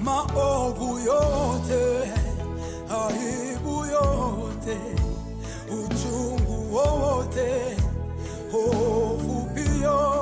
maovu yote, aibu yote, uchungu wote, hofu pia.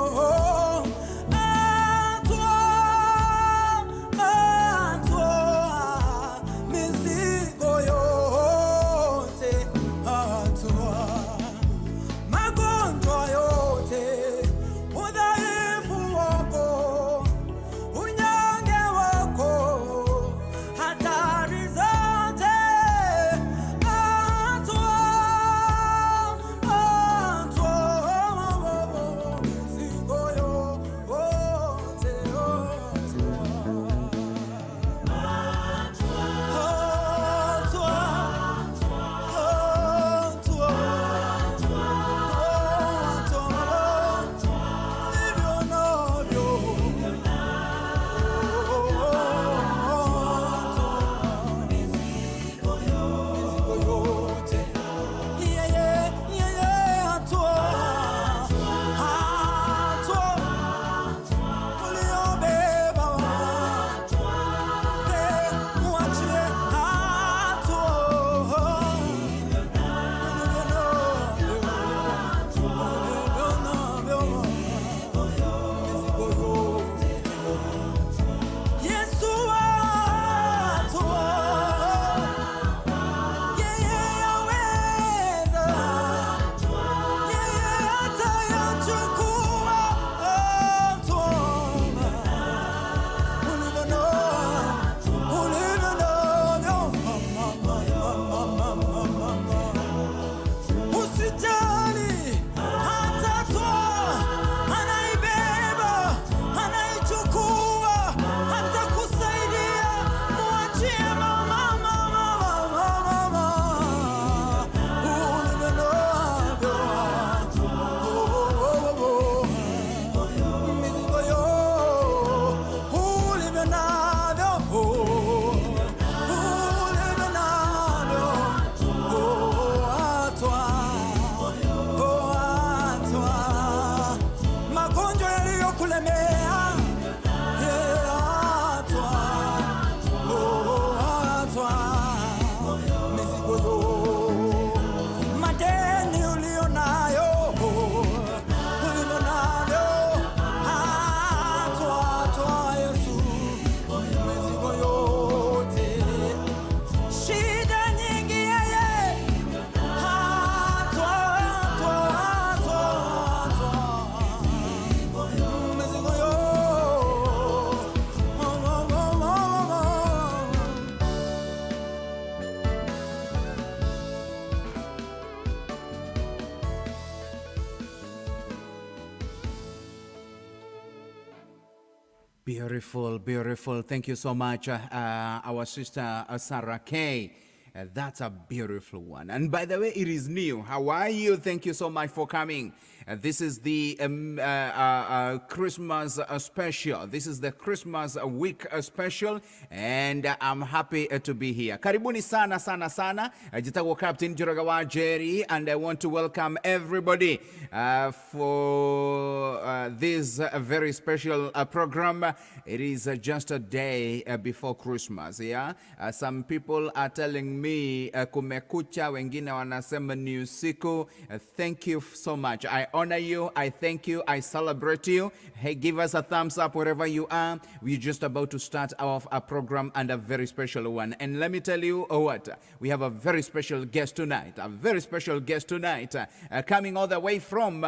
Beautiful, beautiful. Thank you so much, our sister Sarah Kay. That's a beautiful one. And by the way, it is new. How are you? Thank you so much for coming. This is the Christmas special. This is the Christmas week special, and I'm happy to be here. Karibuni sana sana sana. Jitago Captain Joragawa Jerry, and I want to welcome everybody for this very special program. It is just a day before Christmas. Yeah, some people are telling me kumekucha, wengine wanasema ni usiku. Thank you so much. I honor you. I thank you. I celebrate you. Hey, give us a thumbs up wherever you are. We're just about to start off a program, and a very special one. And let me tell you what, we have a very special guest tonight. A very special guest tonight, coming all the way from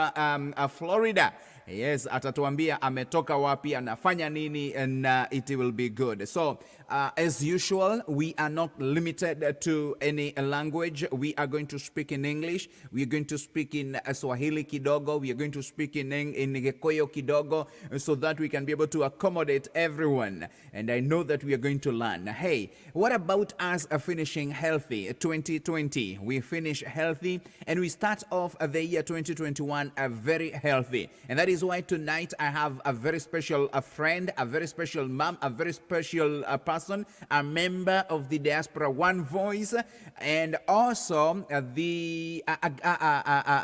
Florida. Yes, atatuambia ametoka wapi, anafanya nini, and it will be good. So, as usual, we are not limited to any language. We are going to speak in English. We are going to speak in Swahili kidogo. We are going to speak in Gikuyu kidogo, so that we can be able to accommodate everyone. And I know that we are going to learn. Hey, what about us finishing healthy? 2020, we finish healthy, and we start off the year 2021 very healthy. And that is is why tonight I have a very special friend, a very special mom, a very special person, a member of the Diaspora One Voice, and also a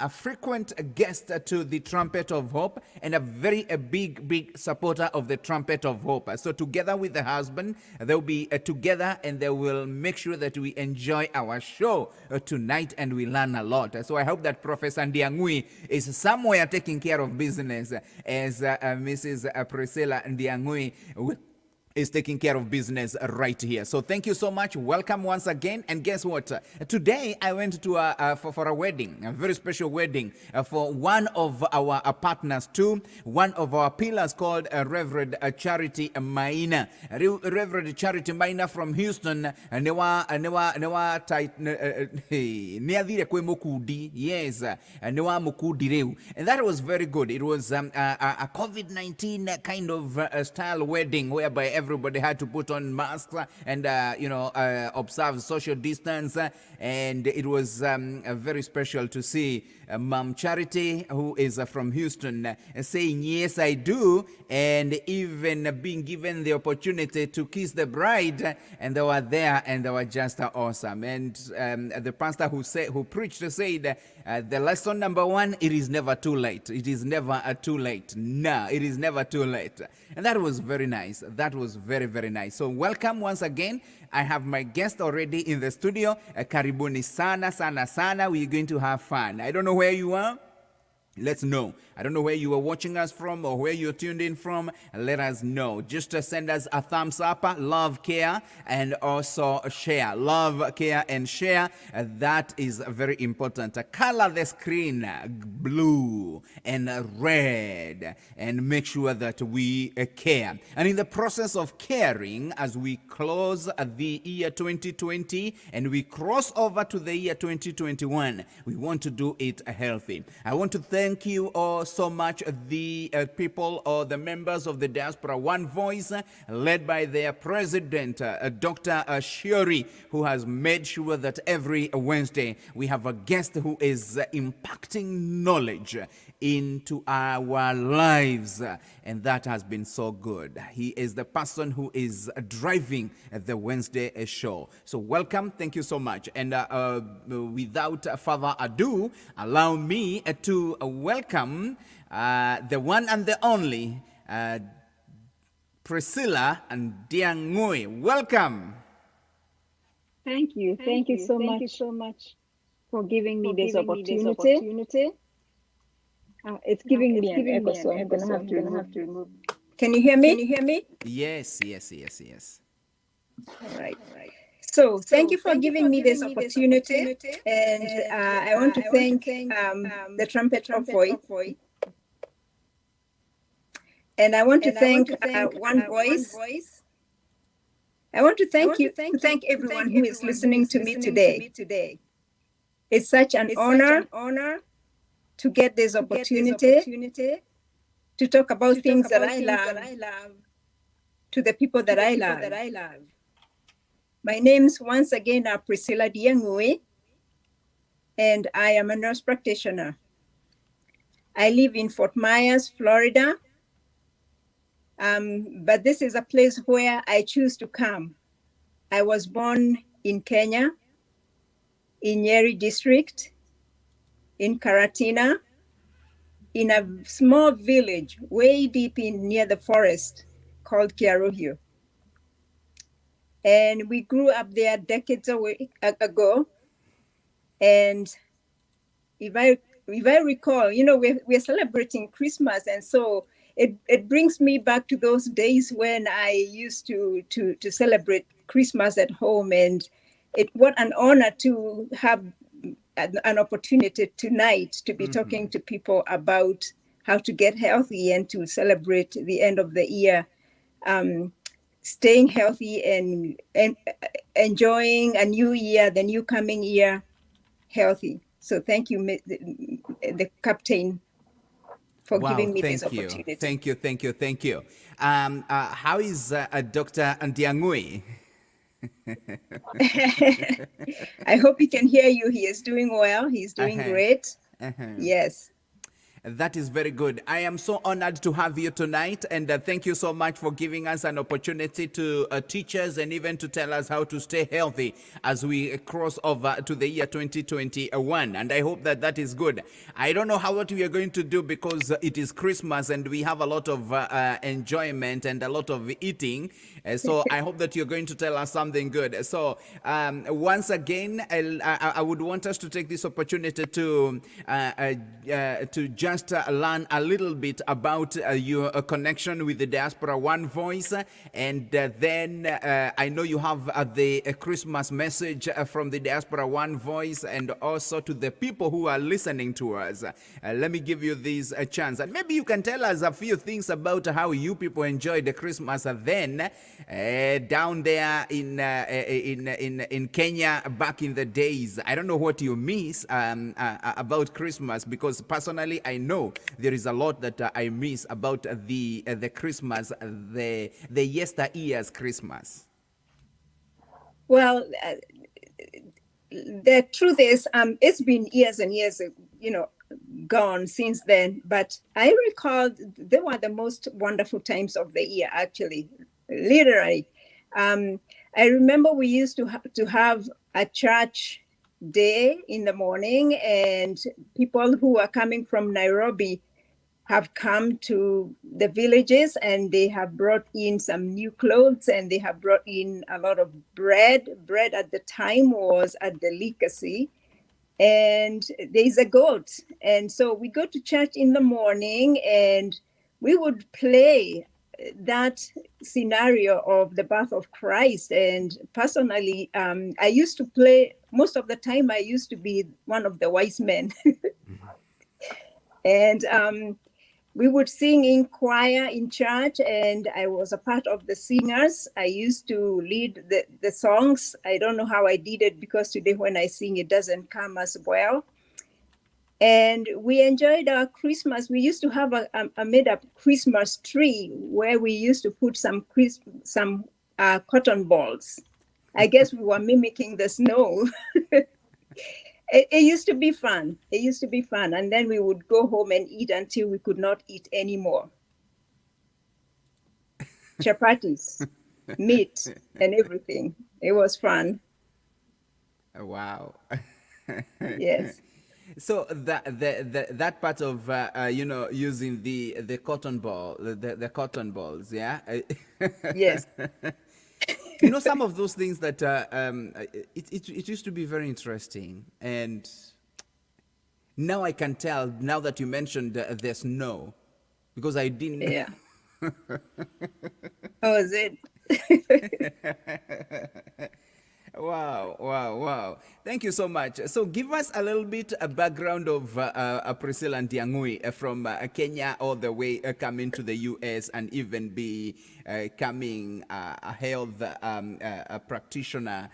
frequent guest to the Trumpet of Hope, and a very big supporter of the Trumpet of Hope. So together with the husband, they'll be together, and they will make sure that we enjoy our show tonight, and we learn a lot. So I hope that Professor Ndiang'ui is somewhere taking care of business, as Mrs. Priscilla Ndiang'ui is taking care of business right here. So thank you so much. Welcome once again. And guess what? Today I went to for a wedding, a very special wedding for one of our partners too, one of our pillars called Reverend Charity Maina. Reverend Charity Maina from Houston. Yes, and that was very good. It was a COVID-19 kind of style wedding, whereby everybody had to put on masks and observe social distance, and it was very special to see Mom Charity, who is from Houston, saying yes I do, and even being given the opportunity to kiss the bride, and they were there and they were just awesome. And the pastor who preached said the lesson number one: it is never too late. It is never too late. No, it is never too late. And that was very nice. That was very nice. So welcome once again. I have my guest already in the studio. Karibuni sana. We're going to have fun. I don't know where you are. Let's know. I don't know where you are watching us from or where you're tuned in from. Let us know. Just send us a thumbs up, love, care, and also share. Love, care, and share. That is very important. Color the screen blue and red, and make sure that we care. And in the process of caring, as we close the year 2020 and we cross over to the year 2021, we want to do it healthy. I want to thank you all so much, the people or the members of the Diaspora One Voice, led by their president, Dr. Shiori, who has made sure that every Wednesday we have a guest who is impacting knowledge into our lives, and that has been so good. He is the person who is driving the Wednesday show. So welcome, thank you so much. And without further ado, allow me to welcome the one and the only Priscilla Ndiang'ui. Welcome. Thank you so much for giving me this opportunity. It's giving me an echo, so I'm gonna have to remove. Can you hear me? Yes. All right. So thank you for giving me this opportunity, and I want to thank the Trumpet of Voice, and I want to thank One Voice. I want to thank everyone who is listening to me today. It's such an honor to get this opportunity to talk about things that I love to the people that I love. My name's once again Priscilla Ndiang'ui, and I am a nurse practitioner. I live in Fort Myers, Florida, but this is a place where I choose to come. I was born in Kenya, in Nyeri district, in Karatina, in a small village way deep in near the forest called Kiaruhio. And we grew up there decades ago. And if I recall, we're celebrating Christmas, and so it brings me back to those days when I used to celebrate Christmas at home. And what an honor to have an opportunity tonight to be talking to people about how to get healthy and to celebrate the end of the year, staying healthy and enjoying a new year, the new coming year, healthy. So thank you, the captain, for giving me this opportunity. Thank you. How is Dr. Ndiang'ui? I hope he can hear you. He is doing well. He's doing great. Yes. That is very good. I am so honored to have you tonight, and thank you so much for giving us an opportunity to teach us and even to tell us how to stay healthy as we cross over to the year 2021. And I hope that that is good. I don't know what we are going to do because it is Christmas and we have a lot of enjoyment and a lot of eating. So I hope that you're going to tell us something good. So once again, I would want us to take this opportunity to just learn a little bit about your connection with the Diaspora One Voice, and then I know you have the Christmas message from the Diaspora One Voice, and also to the people who are listening to us. Let me give you this chance, and maybe you can tell us a few things about how you people enjoyed the Christmas then down there in Kenya back in the days. I don't know what you miss about Christmas, because personally I know there is a lot that I miss about the Christmas, the yesteryear's Christmas. Well, the truth is, it's been years and years, gone since then. But I recall they were the most wonderful times of the year, actually, literally. I remember we used to have a church day in the morning, and people who are coming from Nairobi have come to the villages, and they have brought in some new clothes, and they have brought in a lot of bread. Bread at the time was a delicacy, and there's a goat. And so we go to church in the morning, and we would play that scenario of the birth of Christ. And personally, I used to play, most of the time I used to be one of the wise men. And we would sing in choir in church, and I was a part of the singers. I used to lead the songs. I don't know how I did it, because today when I sing, it doesn't come as well. And we enjoyed our Christmas. We used to have a made-up Christmas tree where we used to put some cotton balls. I guess we were mimicking the snow. It used to be fun. It used to be fun. And then we would go home and eat until we could not eat anymore. Chapatis, meat, and everything. It was fun. Wow. Yes. So that part of using the cotton ball, the cotton balls, yeah. Yes. Some of those things that it used to be very interesting, and now I can tell, now that you mentioned the snow, because I didn't. Yeah. Oh, is it? Wow. Thank you so much. So give us a little bit a background of Priscilla Ndiang'ui from Kenya all the way coming to the US, and even becoming a health practitioner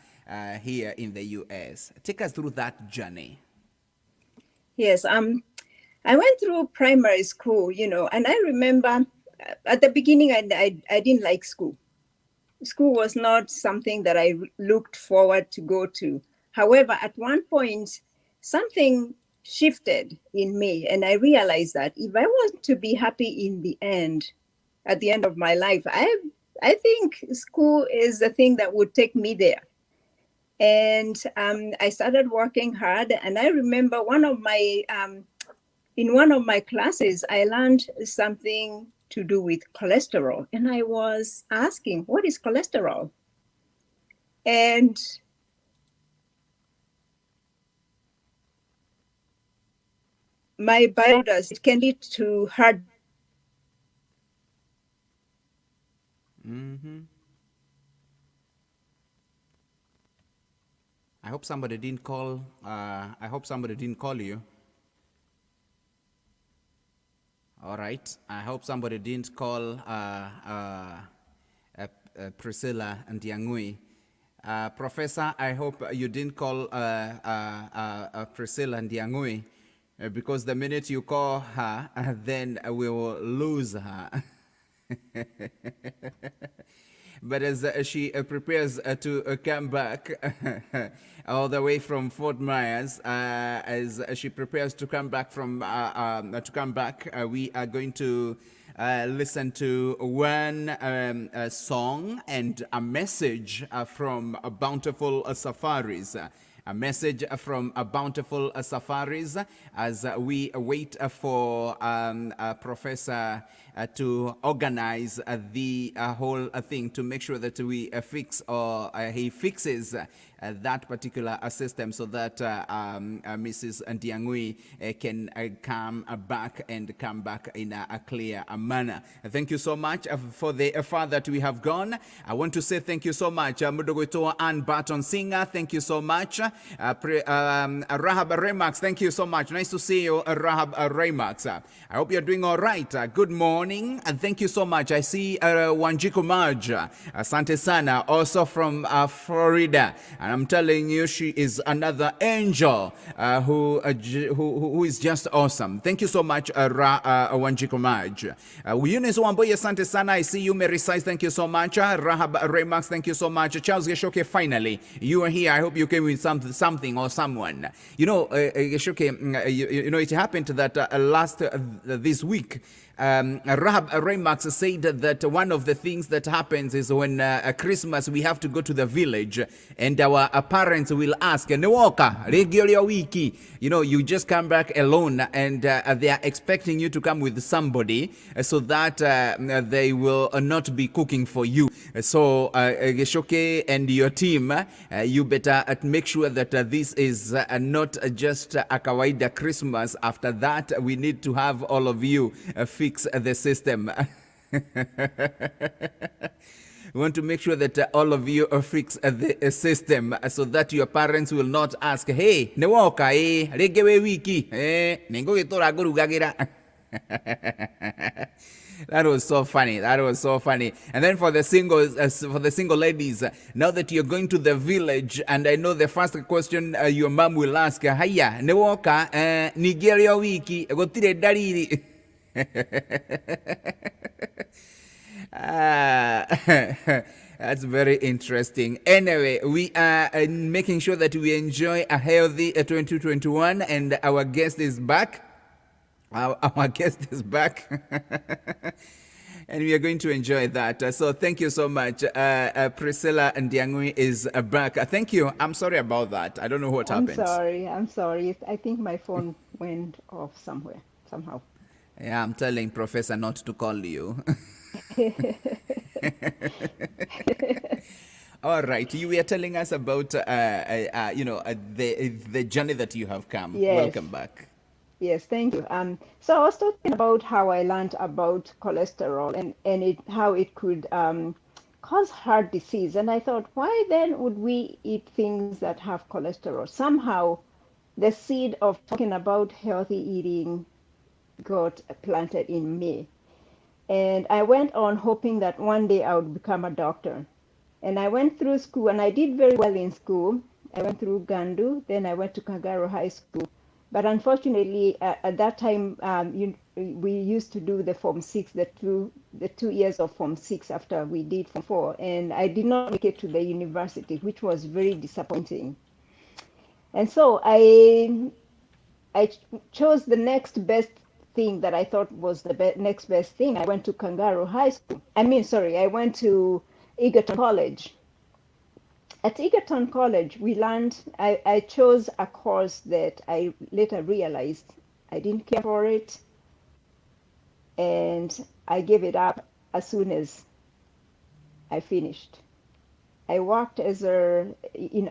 here in the US. Take us through that journey. Yes. I went through primary school, and I remember at the beginning, I didn't like school. School was not something that I looked forward to go to. However, at one point, something shifted in me, and I realized that if I want to be happy at the end of my life, I think school is the thing that would take me there. And I started working hard, and I remember in one of my classes, I learned something to do with cholesterol. And I was asking, what is cholesterol? And my bio does, it can lead to heart. Mm-hmm. I hope somebody didn't call. I hope somebody didn't call you. All right. I hope somebody didn't call Priscilla Ndiang'ui. Professor, I hope you didn't call Priscilla Ndiang'ui, because the minute you call her, then we will lose her. But as she prepares to come back all the way from Fort Myers, as she prepares to come back we are going to listen to one song and a message from Bountiful Safaris. A message from Bountiful Safaris as we wait for Professor to organize the whole thing to make sure that we fix or he fixes that particular system so that Mrs Ndiang'ui can come back in a clear manner. Thank you so much for the far that we have gone. I want to say thank you so much, Mudogoitoa Ann Barton Singer. Thank you so much. Rahab Remax, thank you so much. Nice to see you, Rahab Remax. I hope you're doing all right. Good morning, and thank you so much. I see Wanjiku Marj, Asante Sana, also from Florida. And I'm telling you, she is another angel who is just awesome. Thank you so much, Wanjiku Marj. Eunice Wamboye, Asante Sana. I see you, Mary Size. Thank you so much. Rahab Remax, thank you so much. Charles Geshoke, finally, you are here. I hope you came with something or someone. You know, Geshoke, you know, it happened that this week, Rahab Remax said that one of the things that happens is when Christmas we have to go to the village and our parents will ask, "Newoka, regular wiki." You know, you just come back alone and they are expecting you to come with somebody so that they will not be cooking for you. So, Geshoke and your team, you better make sure that this is not just a kawaida Christmas. After that, we need to have all of you fix the system. We want to make sure that all of you fix the system so that your parents will not ask, "Hey, newoka regewe wiki nengo getora gorugagira." That was so funny. That was so funny. And then for the single ladies, now that you're going to the village, and I know the first question your mom will ask, "Haya newoka Nigeria wiki gotire dalili." That's very interesting. Anyway, we are making sure that we enjoy a healthy 2021, and our guest is back. Our guest is back. And we are going to enjoy that. So thank you so much. Priscilla Ndiang'ui is back. Thank you. I'm sorry about that. I don't know what happened. I'm sorry. I think my phone went off somehow. Yeah, I'm telling Professor not to call you. All right, you were telling us about the journey that you have come. Yes. Welcome back. Yes, thank you. So I was talking about how I learned about cholesterol and how it could cause heart disease. And I thought, why then would we eat things that have cholesterol? Somehow the seed of talking about healthy eating got planted in me. And I went on hoping that one day I would become a doctor. And I went through school, and I did very well in school. I went through Gandu, then I went to Kagaro High School. But unfortunately, at that time, we used to do the Form 6, the 2 years of Form 6 after we did Form 4. And I did not make it to the university, which was very disappointing. And so I chose the next best thing that I thought was the next best thing. I went to Kangaroo High School. I went to Egerton College. At Egerton College, we learned, I chose a course that I later realized I didn't care for it, and I gave it up as soon as I finished. I worked in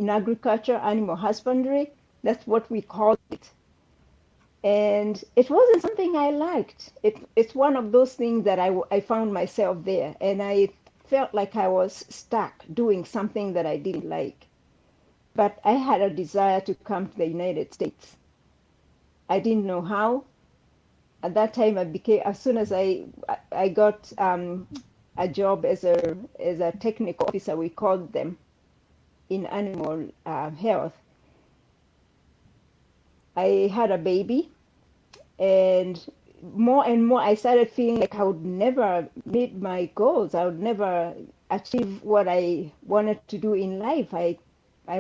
agriculture, animal husbandry. That's what we called it. And it wasn't something I liked. It's one of those things that I found myself there, and I felt like I was stuck doing something that I didn't like. But I had a desire to come to the United States. I didn't know how. At that time, as soon as I got a job as a technical officer, we called them, in animal health. I had a baby, and more I started feeling like I would never meet my goals. I would never achieve what I wanted to do in life. I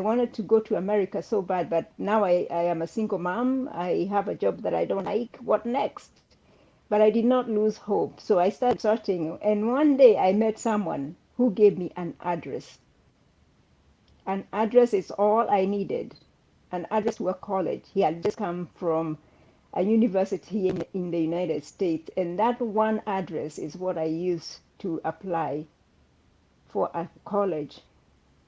wanted to go to America so bad, but now I am a single mom. I have a job that I don't like. What next? But I did not lose hope. So I started searching. And one day I met someone who gave me an address. An address is all I needed. An address to a college. He had just come from a university in the United States. And that one address is what I used to apply for a college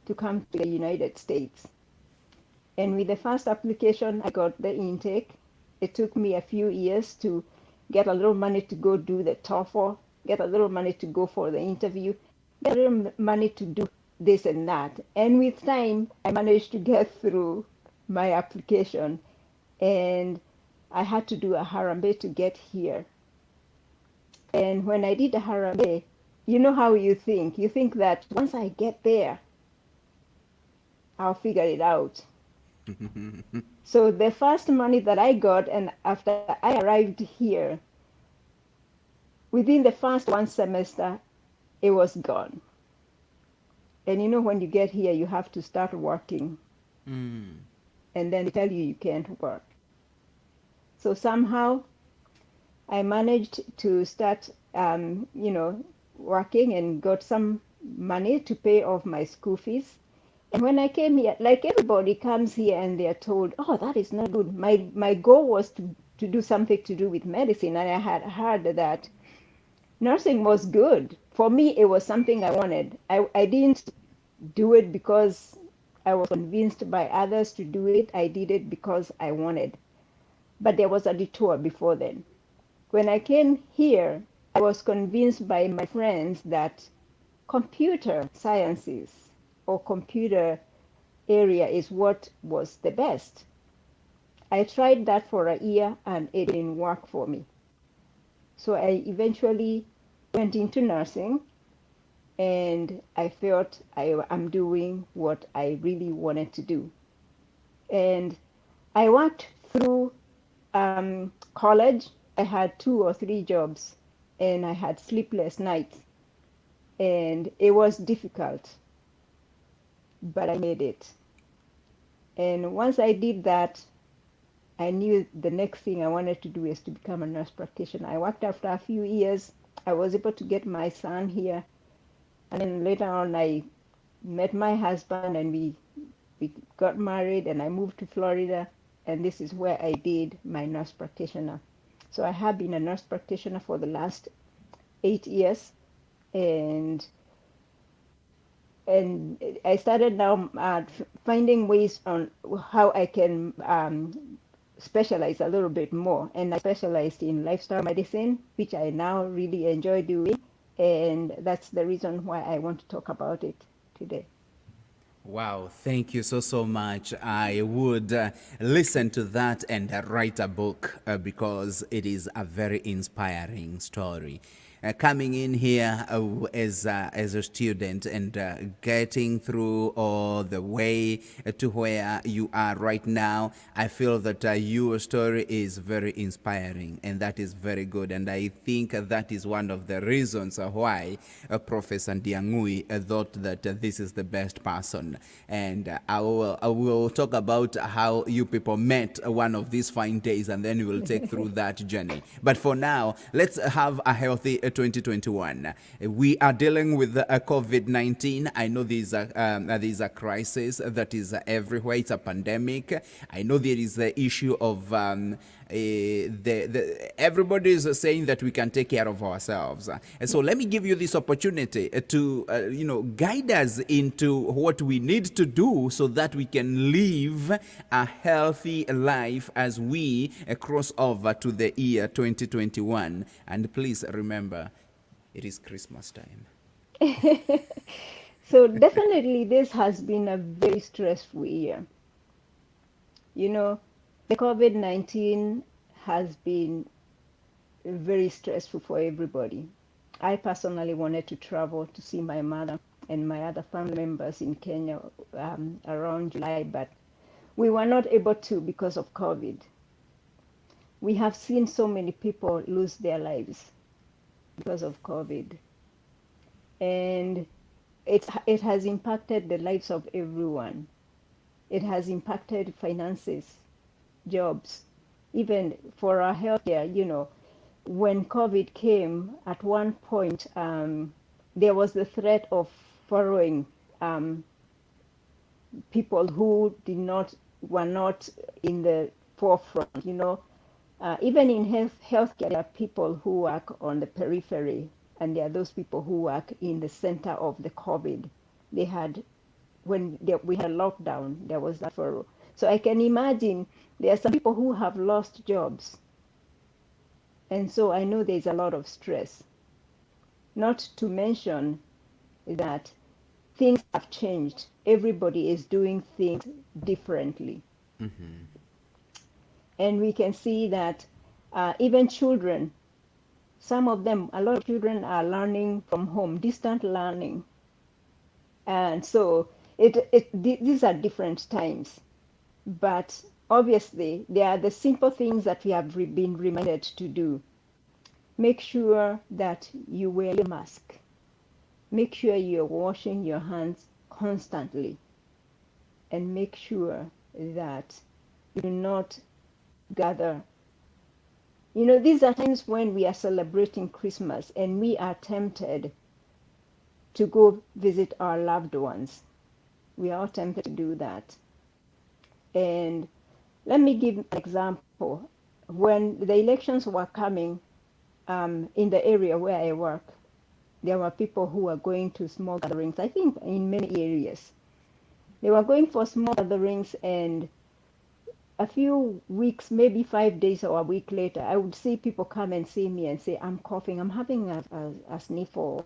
to come to the United States. And with the first application, I got the intake. It took me a few years to get a little money to go do the TOEFL, get a little money to go for the interview, get a little money to do this and that. And with time, I managed to get through my application. And I had to do a Harambe to get here. And when I did the Harambe, you know how you think. You think that once I get there, I'll figure it out. So the first money that I got, and after I arrived here, within the first one semester, it was gone. And you know, when you get here, you have to start working. And then they tell you can't work. So somehow I managed to start, working and got some money to pay off my school fees. And when I came here, like everybody comes here and they're told, oh, that is not good. My goal was to do something to do with medicine. And I had heard that nursing was good. For me, it was something I wanted. I didn't do it because I was convinced by others to do it. I did it because I wanted. But there was a detour before then. When I came here, I was convinced by my friends that computer sciences or computer area is what was the best. I tried that for a year and it didn't work for me. So I eventually went into nursing and I felt I'm doing what I really wanted to do. And I worked through college. I had 2 or 3 jobs and I had sleepless nights. And it was difficult, but I made it. And once I did that, I knew the next thing I wanted to do is to become a nurse practitioner. I worked after a few years. I was able to get my son here. And then later on, I met my husband and we got married and I moved to Florida. And this is where I did my nurse practitioner. So I have been a nurse practitioner for the last 8 years. And I started now finding ways on how I can specialize a little bit more. And I specialized in lifestyle medicine, which I now really enjoy doing. And that's the reason why I want to talk about it today. Wow, thank you so much. I would listen to that and write a book because it is a very inspiring story. Coming in here as a student and getting through all the way to where you are right now, I feel that your story is very inspiring and that is very good. And I think that is one of the reasons why Professor Ndiang'ui thought that this is the best person. And I will talk about how you people met one of these fine days and then we will take through that journey. But for now, let's have a healthy 2021. We are dealing with COVID-19. I know there's a crisis that is everywhere. It's a pandemic. I know there is the issue of everybody is saying that we can take care of ourselves. And so let me give you this opportunity to guide us into what we need to do so that we can live a healthy life as we cross over to the year 2021. And please remember, it is Christmas time. So definitely this has been a very stressful year. The COVID-19 has been very stressful for everybody. I personally wanted to travel to see my mother and my other family members in Kenya around July, but we were not able to because of COVID. We have seen so many people lose their lives because of COVID. And it has impacted the lives of everyone. It has impacted finances, jobs, even for our healthcare. When COVID came, at one point, there was the threat of furloughing people who were not in the forefront. Even in healthcare, there are people who work on the periphery, and there are those people who work in the center of the COVID. They had, we had a lockdown, there was that furlough. So I can imagine there are some people who have lost jobs. And so I know there's a lot of stress. Not to mention that things have changed. Everybody is doing things differently. And we can see that even children, some of them, a lot of children are learning from home, distant learning. And so these are different times. But obviously, there are the simple things that we have been reminded to do. Make sure that you wear your mask. Make sure you're washing your hands constantly. And make sure that you do not gather. These are times when we are celebrating Christmas and we are tempted to go visit our loved ones. We are tempted to do that. And let me give an example. When the elections were coming in the area where I work, there were people who were going to small gatherings, I think in many areas. They were going for small gatherings, and a few weeks, maybe 5 days or a week later, I would see people come and see me and say, I'm coughing, I'm having a sniffle,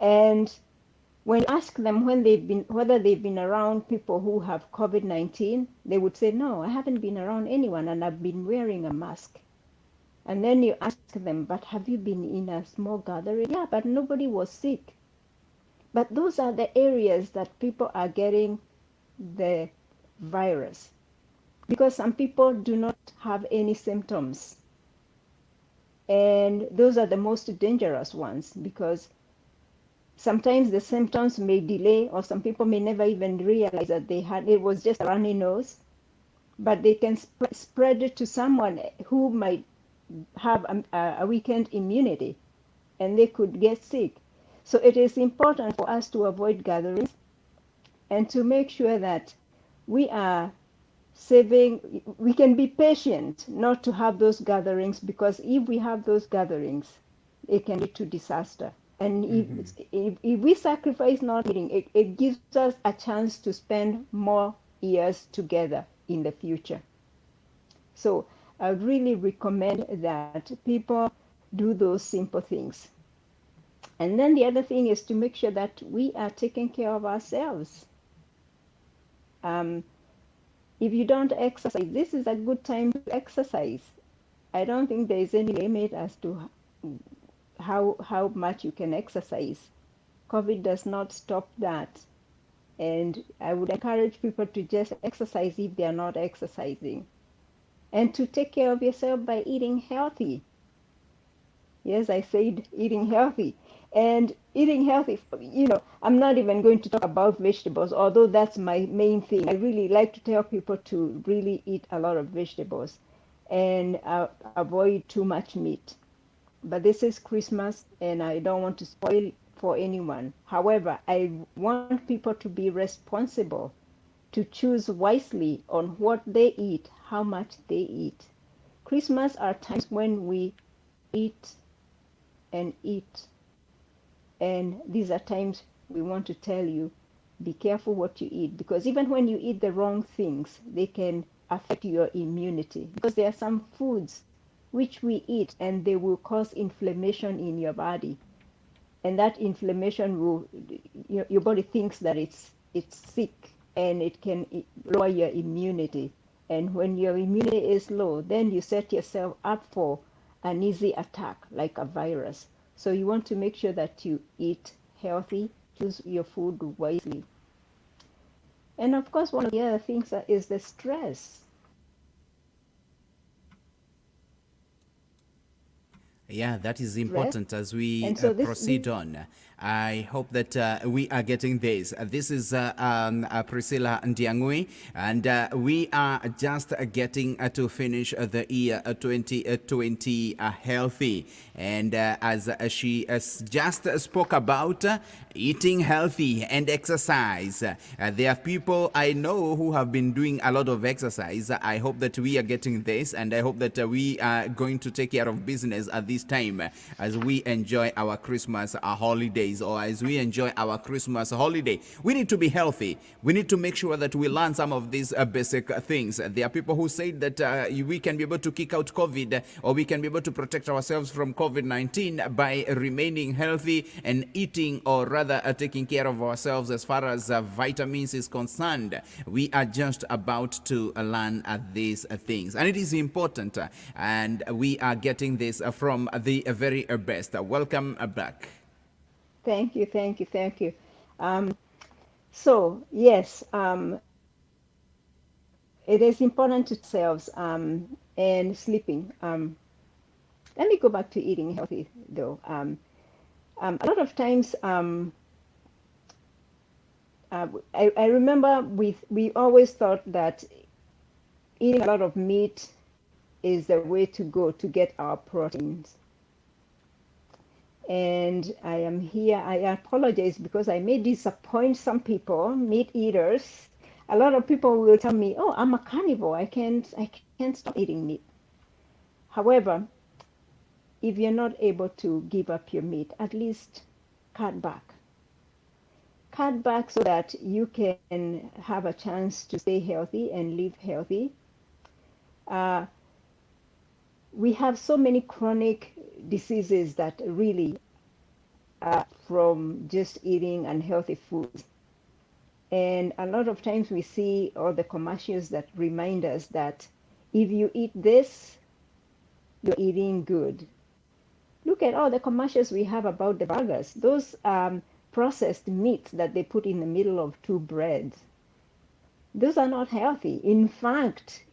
and when you ask them whether they've been around people who have COVID-19, they would say, no, I haven't been around anyone and I've been wearing a mask. And then you ask them, but have you been in a small gathering? Yeah, but nobody was sick. But those are the areas that people are getting the virus, because some people do not have any symptoms. And those are the most dangerous ones, because sometimes the symptoms may delay, or some people may never even realize that it was just a runny nose, but they can spread it to someone who might have a weakened immunity, and they could get sick. So it is important for us to avoid gatherings and to make sure that we are we can be patient not to have those gatherings, because if we have those gatherings, it can lead to disaster. And if we sacrifice not eating, it gives us a chance to spend more years together in the future. So I really recommend that people do those simple things. And then the other thing is to make sure that we are taking care of ourselves. If you don't exercise, this is a good time to exercise. I don't think there is any limit as to how much you can exercise. COVID does not stop that. And I would encourage people to just exercise if they are not exercising. And to take care of yourself by eating healthy. Yes, I said eating healthy. And eating healthy, I'm not even going to talk about vegetables, although that's my main thing. I really like to tell people to really eat a lot of vegetables and avoid too much meat. But this is Christmas, and I don't want to spoil for anyone. However, I want people to be responsible, to choose wisely on what they eat, how much they eat. Christmas are times when we eat and eat. And these are times we want to tell you, be careful what you eat, because even when you eat the wrong things, they can affect your immunity. Because there are some foods which we eat and they will cause inflammation in your body. And that inflammation will, your body thinks that it's sick, and it can lower your immunity. And when your immunity is low, then you set yourself up for an easy attack like a virus. So you want to make sure that you eat healthy, choose your food wisely. And of course, one of the other things is the stress. Yeah, that is stress. important as we And so proceed on. I hope that we are getting this. This is Priscilla Ndiang'ui, and we are just getting to finish the year 2020 healthy. And as she just spoke about eating healthy and exercise, there are people I know who have been doing a lot of exercise. I hope that we are getting this, and I hope that we are going to take care of business at this time as we enjoy our Christmas holidays, or as we enjoy our Christmas holiday. We need to be healthy. We need to make sure that we learn some of these basic things. There are people who say that we can be able to kick out COVID, or we can be able to protect ourselves from COVID-19 by remaining healthy and eating, or rather taking care of ourselves as far as vitamins is concerned. We are just about to learn these things, and it is important, and we are getting this from the very best. Welcome back. Thank you, thank you, thank you. So yes, it is important to ourselves and sleeping. Let me go back to eating healthy though. A lot of times, I remember we always thought that eating a lot of meat is the way to go to get our proteins. And I am here, I apologize because I may disappoint some people, meat eaters. A lot of people will tell me, oh, I'm a carnivore, I can't stop eating meat. However, if you're not able to give up your meat, at least cut back. Cut back so that you can have a chance to stay healthy and live healthy. We have so many chronic diseases that really are from just eating unhealthy foods. And a lot of times we see all the commercials that remind us that if you eat this, you're eating good. Look at all the commercials we have about the burgers, those processed meats that they put in the middle of two breads. Those are not healthy. In fact,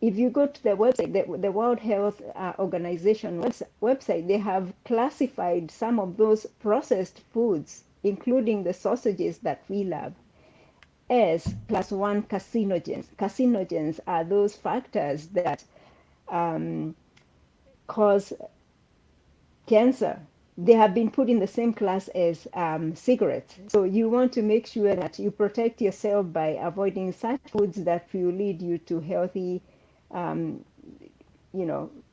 if you go to the website, the World Health Organization website, they have classified some of those processed foods, including the sausages that we love, as +1 carcinogens. Carcinogens are those factors that cause cancer. They have been put in the same class as cigarettes. So you want to make sure that you protect yourself by avoiding such foods that will lead you to healthy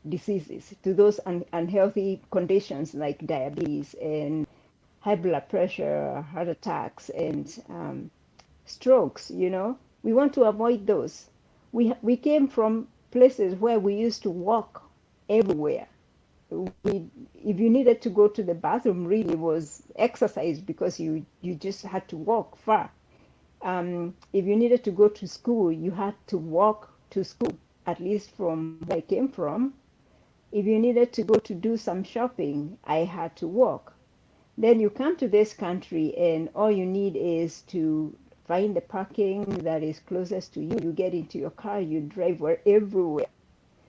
diseases, to those unhealthy conditions like diabetes and high blood pressure, heart attacks, and strokes. We want to avoid those. We came from places where we used to walk everywhere. If you needed to go to the bathroom, really was exercise because you just had to walk far. If you needed to go to school, you had to walk to school, at least from where I came from. If you needed to go to do some shopping, I had to walk. Then you come to this country and all you need is to find the parking that is closest to you. You get into your car, you drive everywhere.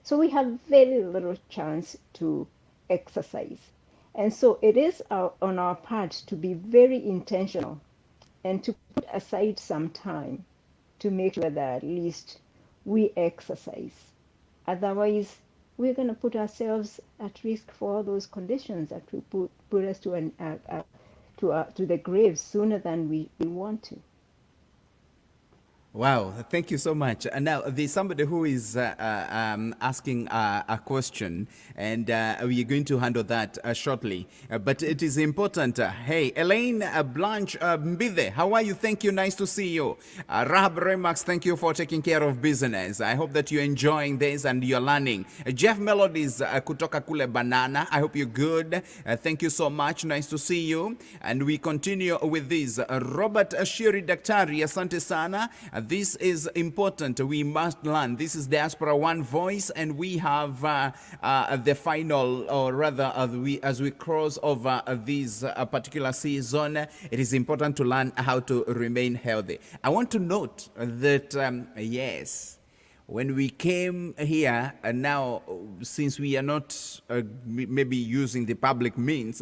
So we have very little chance to exercise. And so it is on our part to be very intentional and to put aside some time to make sure that at least we exercise. Otherwise, we're going to put ourselves at risk for all those conditions that will put us to the grave sooner than we want to. Wow, thank you so much. Now, there's somebody who is asking a question, and we are going to handle that shortly. But it is important. Hey, Elaine Blanche Mbithe, how are you? Thank you. Nice to see you. Rahab Remax, thank you for taking care of business. I hope that you're enjoying this and you're learning. Jeff Melodies kutoka kule Banana, I hope you're good. Thank you so much. Nice to see you. And we continue with this. Robert Shiri Daktari, asante sana. This is important. We must learn. This is Diaspora One Voice, and we have the final, or rather, as we cross over this particular season, it is important to learn how to remain healthy. I want to note that, yes, When we came here, and now since we are not maybe using the public means,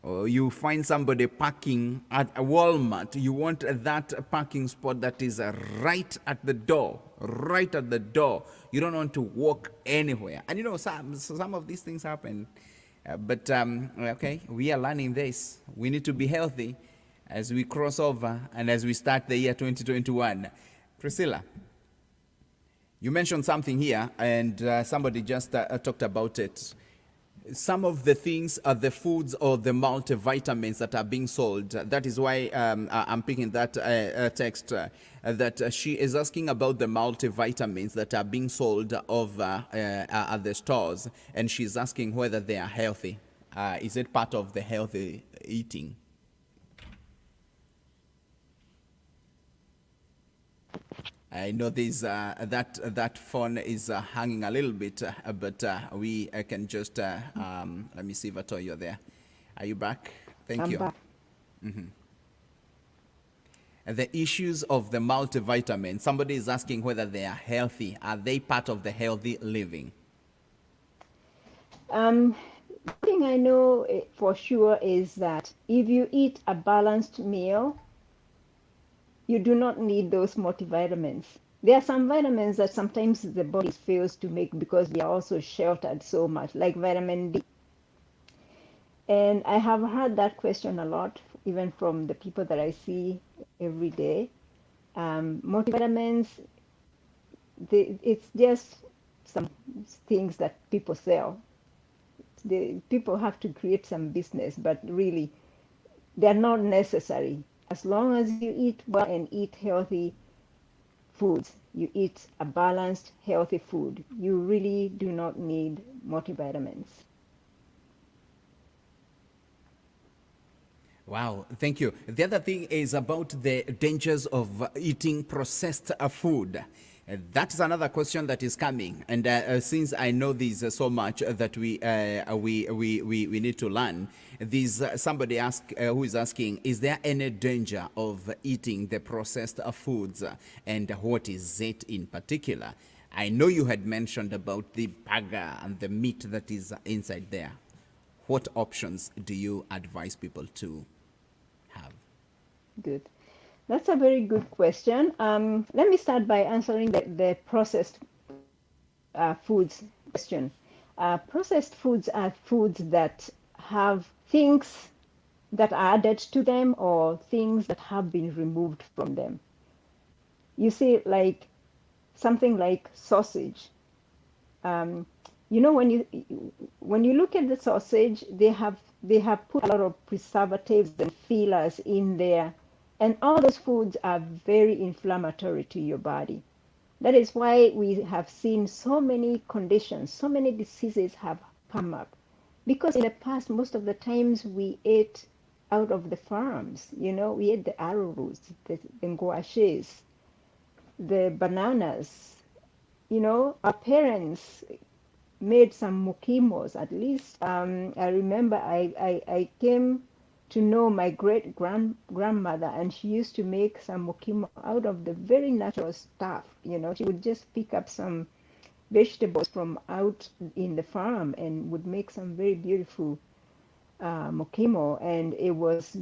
you find somebody parking at a Walmart. You want that parking spot that is right at the door, right at the door. You don't want to walk anywhere. And you know, some of these things happen. But okay, we are learning this. We need to be healthy as we cross over and as we start the year 2021. Priscilla, you mentioned something here, and somebody just talked about it. Some of the things are the foods or the multivitamins that are being sold. That is why I'm picking that text that she is asking about the multivitamins that are being sold over at the stores, and she's asking whether they are healthy. Is it part of the healthy eating? I know this that phone is hanging a little bit, but we can just let me see, Vato, you're there. Are you back? Thank I'm you. back. The issues of the multivitamins. Somebody is asking whether they are healthy. Are they part of the healthy living? One thing I know for sure is that if you eat a balanced meal, you do not need those multivitamins. There are some vitamins that sometimes the body fails to make because they are also sheltered so much, like vitamin D. And I have heard that question a lot, even from the people that I see every day. Multivitamins, it's just some things that people sell. People have to create some business, but really, they're not necessary. As long as you eat well and eat healthy foods, you eat a balanced, healthy food, you really do not need multivitamins. Wow, thank you. The other thing is about the dangers of eating processed food. That's another question that is coming, and since I know this so much that we need to learn. This somebody who is asking, is there any danger of eating the processed foods, and what is it in particular? I know you had mentioned about the burger and the meat that is inside there. What options do you advise people to have? Good. That's a very good question. Let me start by answering the processed foods question. Processed foods are foods that have things that are added to them or things that have been removed from them. You see, like something like sausage. You know, when you look at the sausage, they have put a lot of preservatives and fillers in there. And all those foods are very inflammatory to your body. That is why we have seen so many conditions, so many diseases have come up. Because in the past, most of the times we ate out of the farms. You know, we ate the arrowroots, the ngwashes, the bananas. You know, our parents made some mokimos. At least I remember I came to know my grandmother, and she used to make some mokimo out of the very natural stuff. You know, she would just pick up some vegetables from out in the farm and would make some very beautiful mokimo, and it was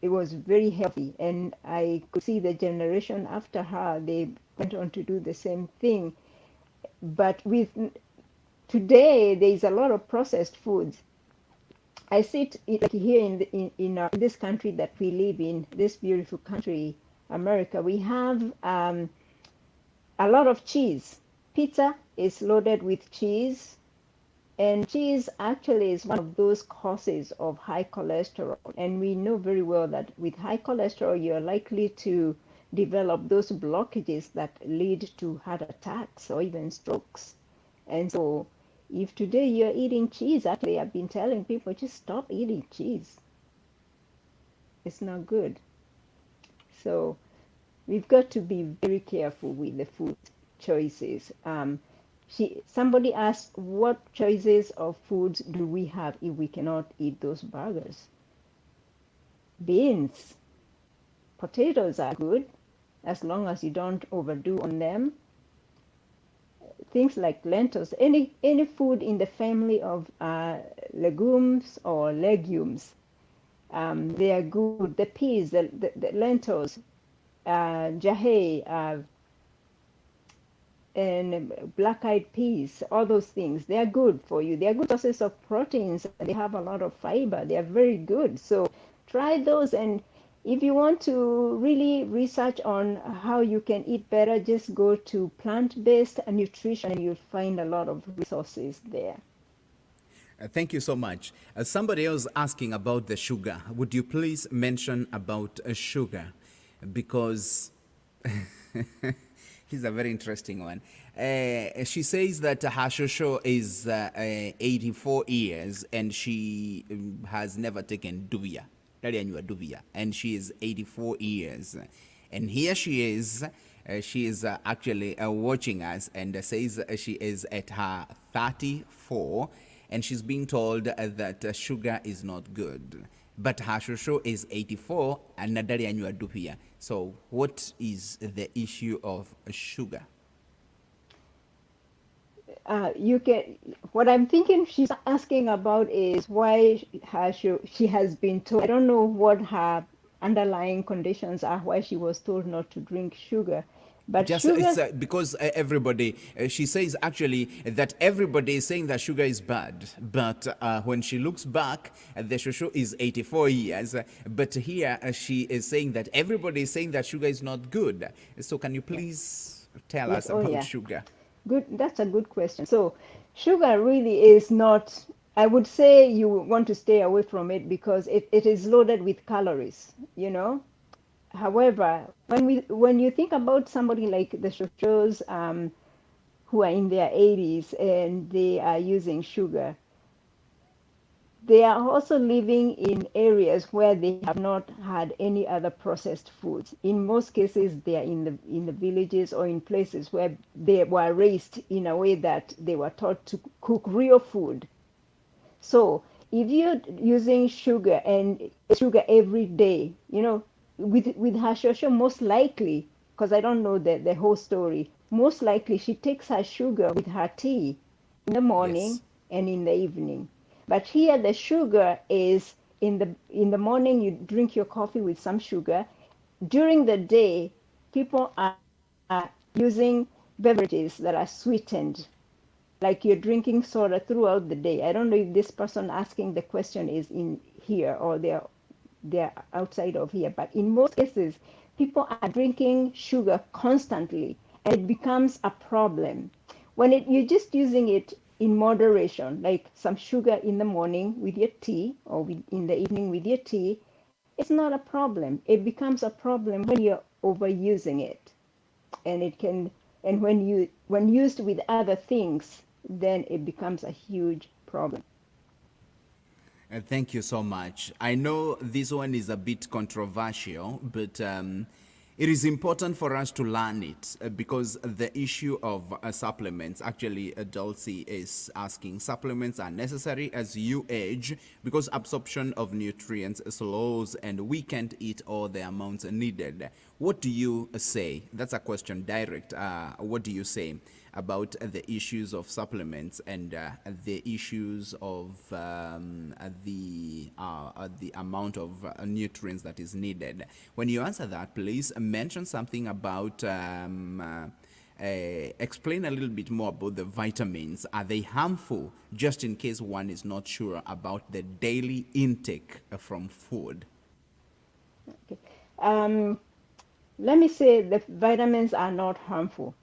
very healthy. And I could see the generation after her, they went on to do the same thing. But with today, there is a lot of processed foods. I sit like here in this country that we live in, this beautiful country, America. We have a lot of cheese. Pizza is loaded with cheese, and cheese actually is one of those causes of high cholesterol. And we know very well that with high cholesterol, you're likely to develop those blockages that lead to heart attacks or even strokes. And so if today you're eating cheese, actually I've been telling people, just stop eating cheese. It's not good. So we've got to be very careful with the food choices. Somebody asked, what choices of foods do we have if we cannot eat those burgers? Beans, potatoes are good as long as you don't overdo on them. things like lentils, any food in the family of legumes or legumes. They are good. The peas, the lentils, jahe, and black-eyed peas, all those things, they are good for you. They are good sources of proteins. They have a lot of fiber. They are very good. So try those. And if you want to really research on how you can eat better, just go to plant-based nutrition and you'll find a lot of resources there. Thank you so much. Somebody else asking about the sugar. Would you please mention about sugar? Because he's a very interesting one. She says that her shosho is 84 years and she has never taken duvia. And she is 84 years. And here she is actually watching us and says she is at her 34 and she's being told that sugar is not good. But her shosho is 84 and nadali anywa dupia. So what is the issue of sugar? What I'm thinking she's asking about is why she has been told. I don't know what her underlying conditions are, why she was told not to drink sugar. But just sugar, it's because everybody, she says actually that everybody is saying that sugar is bad. But when she looks back, the shosho is 84 years. But here she is saying that everybody is saying that sugar is not good. So can you please tell us about sugar? Good, that's a good question. So sugar really is not, I would say you want to stay away from it because it is loaded with calories, you know. However, when you think about somebody like the shoshos who are in their 80s and they are using sugar, they are also living in areas where they have not had any other processed foods. In most cases, they are in the villages or in places where they were raised in a way that they were taught to cook real food. So if you're using sugar and sugar every day, you know, with her shosho, most likely, because I don't know the whole story, most likely she takes her sugar with her tea in the morning and in the evening. But here the sugar is in the morning you drink your coffee with some sugar. During the day, people are using beverages that are sweetened, like you're drinking soda throughout the day. I don't know if this person asking the question is in here or they're outside of here, but in most cases, people are drinking sugar constantly, and it becomes a problem. When you're just using it in moderation, like some sugar in the morning with your tea or in the evening with your tea, it's not a problem. It becomes a problem when you're overusing it, and when used with other things, then it becomes a huge problem. Thank you so much. I know this one is a bit controversial, but it is important for us to learn it because the issue of supplements, actually Dulcie is asking, supplements are necessary as you age because absorption of nutrients slows and we can't eat all the amounts needed. What do you say? That's a question direct. What do you say about the issues of supplements and the issues of the amount of nutrients that is needed? When you answer that, please mention something about explain a little bit more about the vitamins. Are they harmful, just in case one is not sure about the daily intake from food? Okay. Let me say the vitamins are not harmful.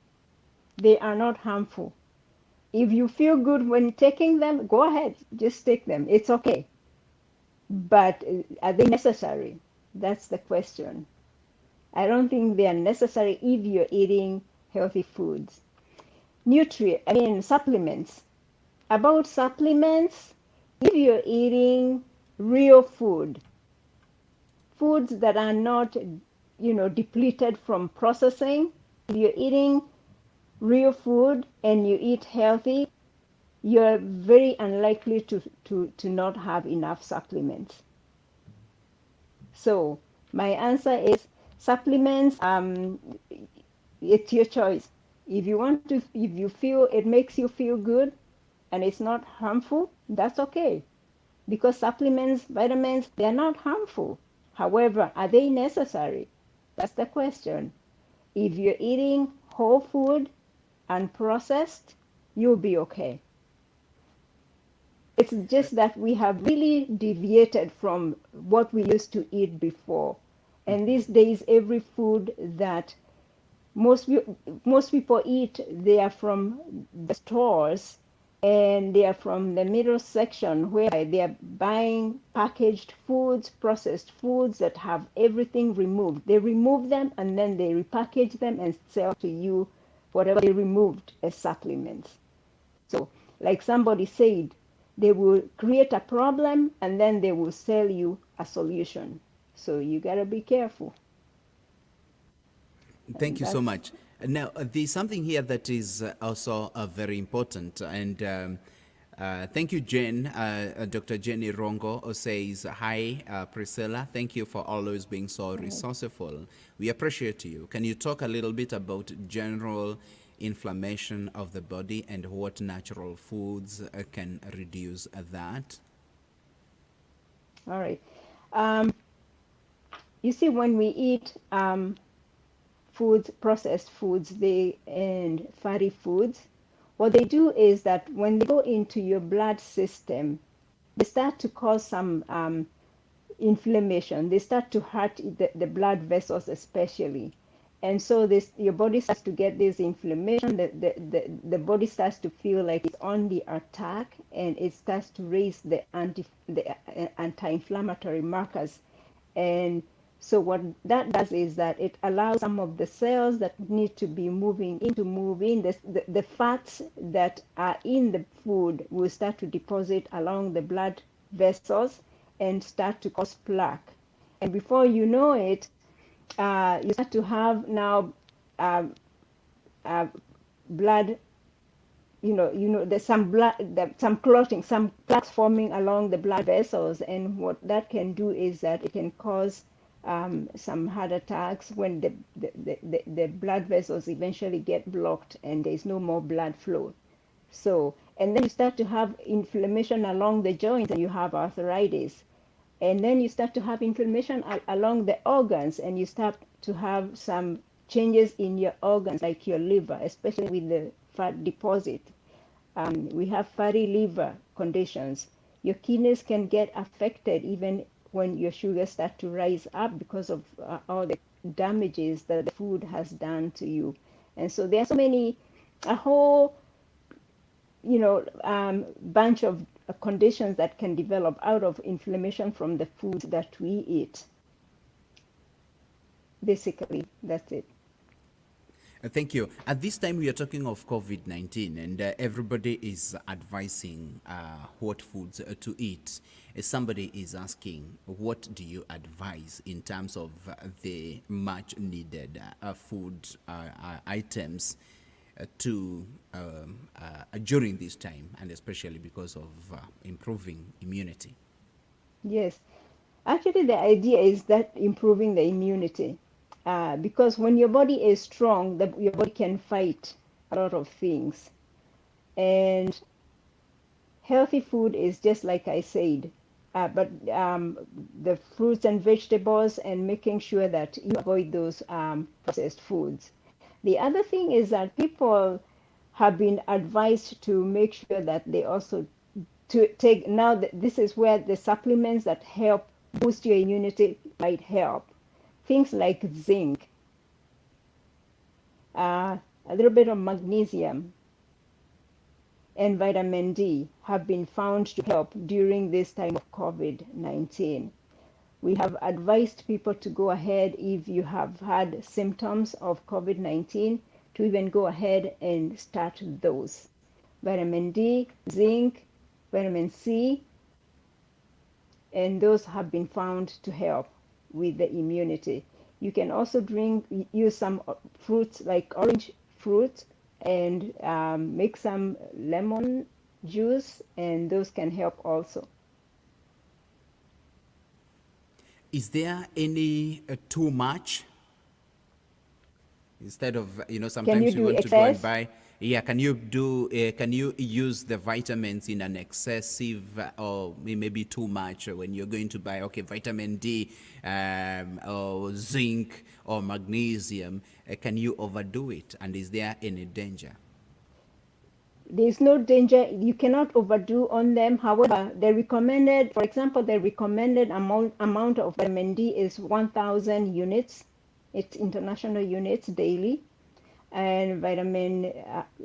They are not harmful. If you feel good when taking them, go ahead, just take them. It's okay. But are they necessary? That's the question. I don't think they are necessary if you're eating healthy foods. Supplements. About supplements, if you're eating real food, foods that are not, depleted from processing, if you're eating real food and you eat healthy, you're very unlikely to not have enough supplements. So my answer is supplements, it's your choice. If you want to, if you feel it makes you feel good and it's not harmful, that's okay. Because supplements, vitamins, they're not harmful. However, are they necessary? That's the question. If you're eating whole food, unprocessed, you'll be okay. It's just that we have really deviated from what we used to eat before. And these days, every food that most people eat, they are from the stores, and they are from the middle section where they are buying packaged foods, processed foods that have everything removed. They remove them and then they repackage them and sell to you whatever they removed as supplements. So, like somebody said, they will create a problem and then they will sell you a solution. So you gotta be careful. Thank And you so that's much. Now, there's something here that is also very important, and thank you, Jen. Dr. Jenny Rongo says, "Hi, Priscilla. Thank you for always being so resourceful. We appreciate you. Can you talk a little bit about general inflammation of the body and what natural foods can reduce that?" all right. You see, when we eat foods, processed foods, and fatty foods, what they do is that when they go into your blood system, they start to cause some inflammation. They start to hurt the blood vessels especially. And so your body starts to get this inflammation. The body starts to feel like it's on the attack, and it starts to raise the anti-inflammatory markers. And so what that does is that it allows some of the cells that need to be moving in to move in. The fats that are in the food will start to deposit along the blood vessels and start to cause plaque. And before you know it, you start to have now blood. There's some blood, some clotting, some plaques forming along the blood vessels, and what that can do is that it can cause some heart attacks when the blood vessels eventually get blocked and there's no more blood flow. So, and then you start to have inflammation along the joints and you have arthritis. And then you start to have inflammation along the organs, and you start to have some changes in your organs, like your liver, especially with the fat deposit. We have fatty liver conditions. Your kidneys can get affected even when your sugars start to rise up because of all the damages that the food has done to you. And so there are a whole bunch of conditions that can develop out of inflammation from the foods that we eat. Basically, that's it. Thank you. At this time, we are talking of COVID-19, and everybody is advising what foods to eat. Somebody is asking, what do you advise in terms of the much needed food items during this time, and especially because of improving immunity? Yes. Actually, the idea is that improving the immunity. Because when your body is strong, your body can fight a lot of things. And healthy food is just like I said, but the fruits and vegetables, and making sure that you avoid those processed foods. The other thing is that people have been advised to make sure that they also to take, now this is where the supplements that help boost your immunity might help. Things like zinc, a little bit of magnesium, and vitamin D have been found to help during this time of COVID-19. We have advised people to go ahead, if you have had symptoms of COVID-19, to even go ahead and start those. Vitamin D, zinc, vitamin C, and those have been found to help with the immunity. You can also use some fruits like orange fruit and make some lemon juice, and those can help also. Is there any too much? Instead of, Can you sometimes do you want to go and excess? buy. Yeah, can you use the vitamins in an excessive or maybe too much when you're going to buy, okay, vitamin D, or zinc or magnesium? Can you overdo it? And is there any danger? There's no danger. You cannot overdo on them. However, the recommended, for example, the recommended amount of vitamin D is 1,000 units. It's international units daily. And vitamin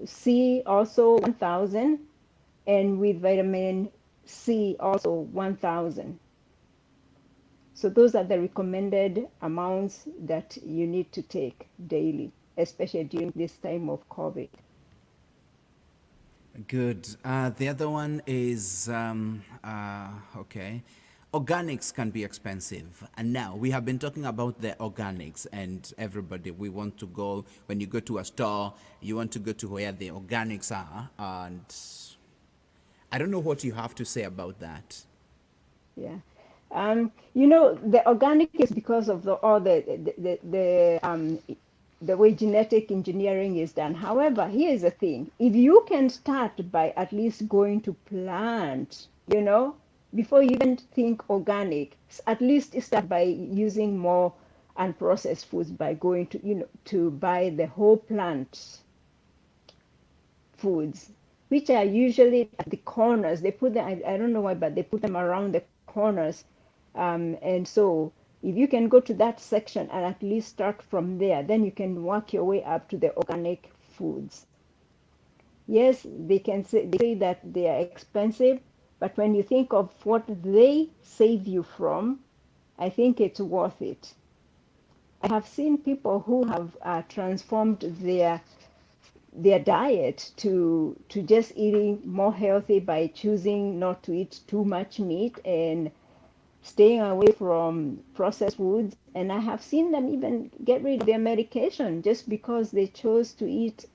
C also 1,000. And with vitamin C also 1,000. So those are the recommended amounts that you need to take daily, especially during this time of COVID. Good. The other one is, okay. Organics can be expensive. And now we have been talking about the organics, and everybody, we want to go, when you go to a store, you want to go to where the organics are. And I don't know what you have to say about that. Yeah. The organic is because of the way genetic engineering is done. However, here's the thing. If you can start by at least going to plant, before you even think organic, at least start by using more unprocessed foods by going to buy the whole plant foods, which are usually at the corners. They put them, I don't know why, but they put them around the corners. And so if you can go to that section and at least start from there, then you can work your way up to the organic foods. Yes, they say that they are expensive, but when you think of what they save you from, I think it's worth it. I have seen people who have transformed their diet to just eating more healthy by choosing not to eat too much meat and staying away from processed foods. And I have seen them even get rid of their medication just because they chose to eat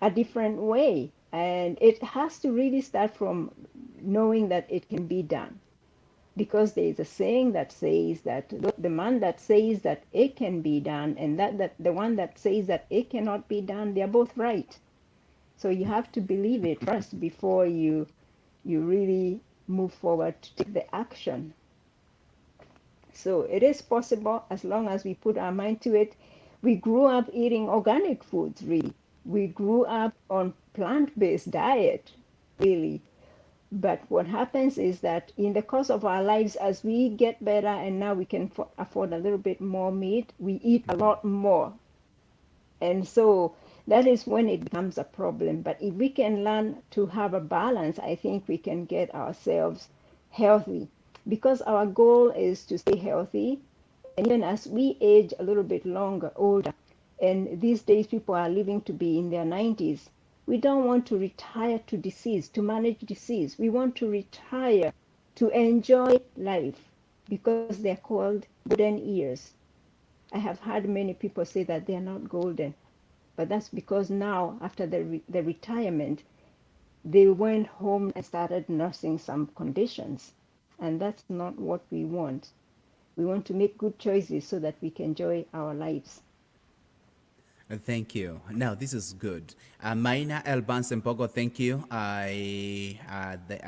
a different way. And it has to really start from knowing that it can be done. Because there is a saying that says that the man that says that it can be done and that the one that says that it cannot be done, they're both right. So you have to believe it first before you really move forward to take the action. So it is possible as long as we put our mind to it. We grew up eating organic foods, really. We grew up on plant-based diet, really. But what happens is that in the course of our lives, as we get better and now we can afford a little bit more meat, we eat a lot more. And so that is when it becomes a problem. But if we can learn to have a balance, I think we can get ourselves healthy. Because our goal is to stay healthy. And even as we age a little bit older, and these days people are living to be in their 90s, we don't want to retire to disease, to manage disease. We want to retire to enjoy life because they're called golden years. I have heard many people say that they are not golden, but that's because now, after the retirement, they went home and started nursing some conditions, and that's not what we want. We want to make good choices so that we can enjoy our lives. Thank you. Now, this is good. Maina Elban Sempogo, thank you. I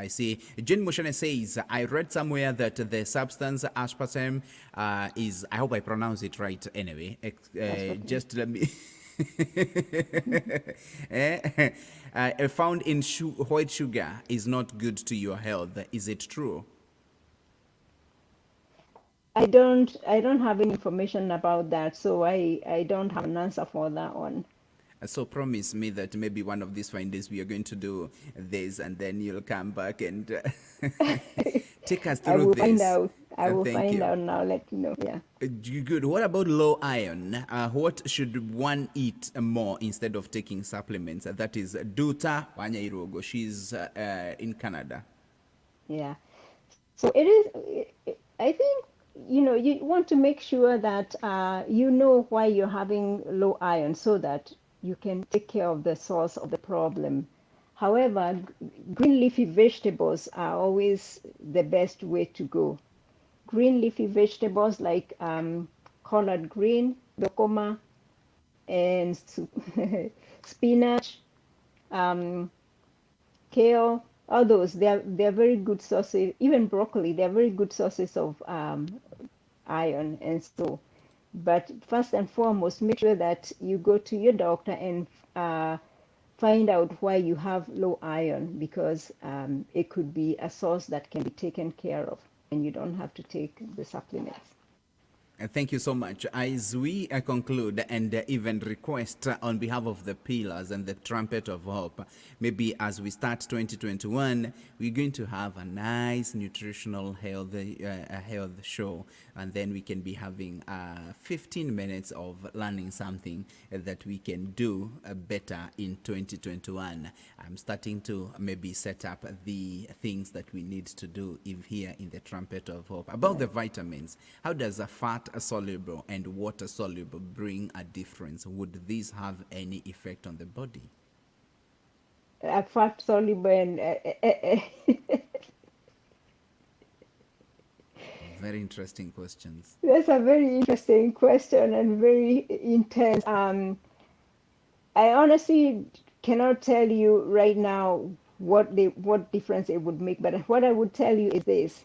see. Jane Mushane says, I read somewhere that the substance aspartame is, I hope I pronounce it right anyway. Just let me. Found in white sugar is not good to your health. Is it true? I don't have any information about that, so I don't have an answer for that one. So promise me that maybe one of these fine days we are going to do this, and then you'll come back and take us through I will this. find out. I will Thank find you. out and I'll let you know. Yeah. Good. What about low iron? What should one eat more instead of taking supplements? That is Duta Wanyairogo. She's in Canada. Yeah. So it is. I think you want to make sure that you know why you're having low iron, so that you can take care of the source of the problem. However, green leafy vegetables are always the best way to go. Green leafy vegetables like collard green, dokoma, and spinach, kale, all those. They're very good sources. Even broccoli, they're very good sources of iron. And so, but first and foremost, make sure that you go to your doctor and find out why you have low iron, because it could be a source that can be taken care of, and you don't have to take the supplements. Thank you so much. As we conclude and even request on behalf of the pillars and the trumpet of hope, maybe as we start 2021, we're going to have a nice nutritional health show, and then we can be having 15 minutes of learning something that we can do better in 2021. I'm starting to maybe set up the things that we need to do here in the trumpet of hope. About the vitamins, how does a fat soluble and water soluble bring a difference? Would these have any effect on the body? Fat soluble and very interesting questions. That's a very interesting question and very intense. I honestly cannot tell you right now what difference it would make, but what I would tell you is this: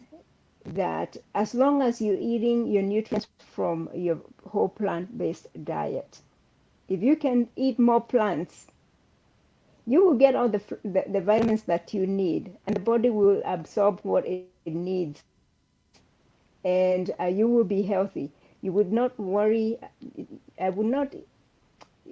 that as long as you're eating your nutrients from your whole plant-based diet, if you can eat more plants, you will get all the vitamins that you need, and the body will absorb what it needs, and you will be healthy. You would not worry. I would not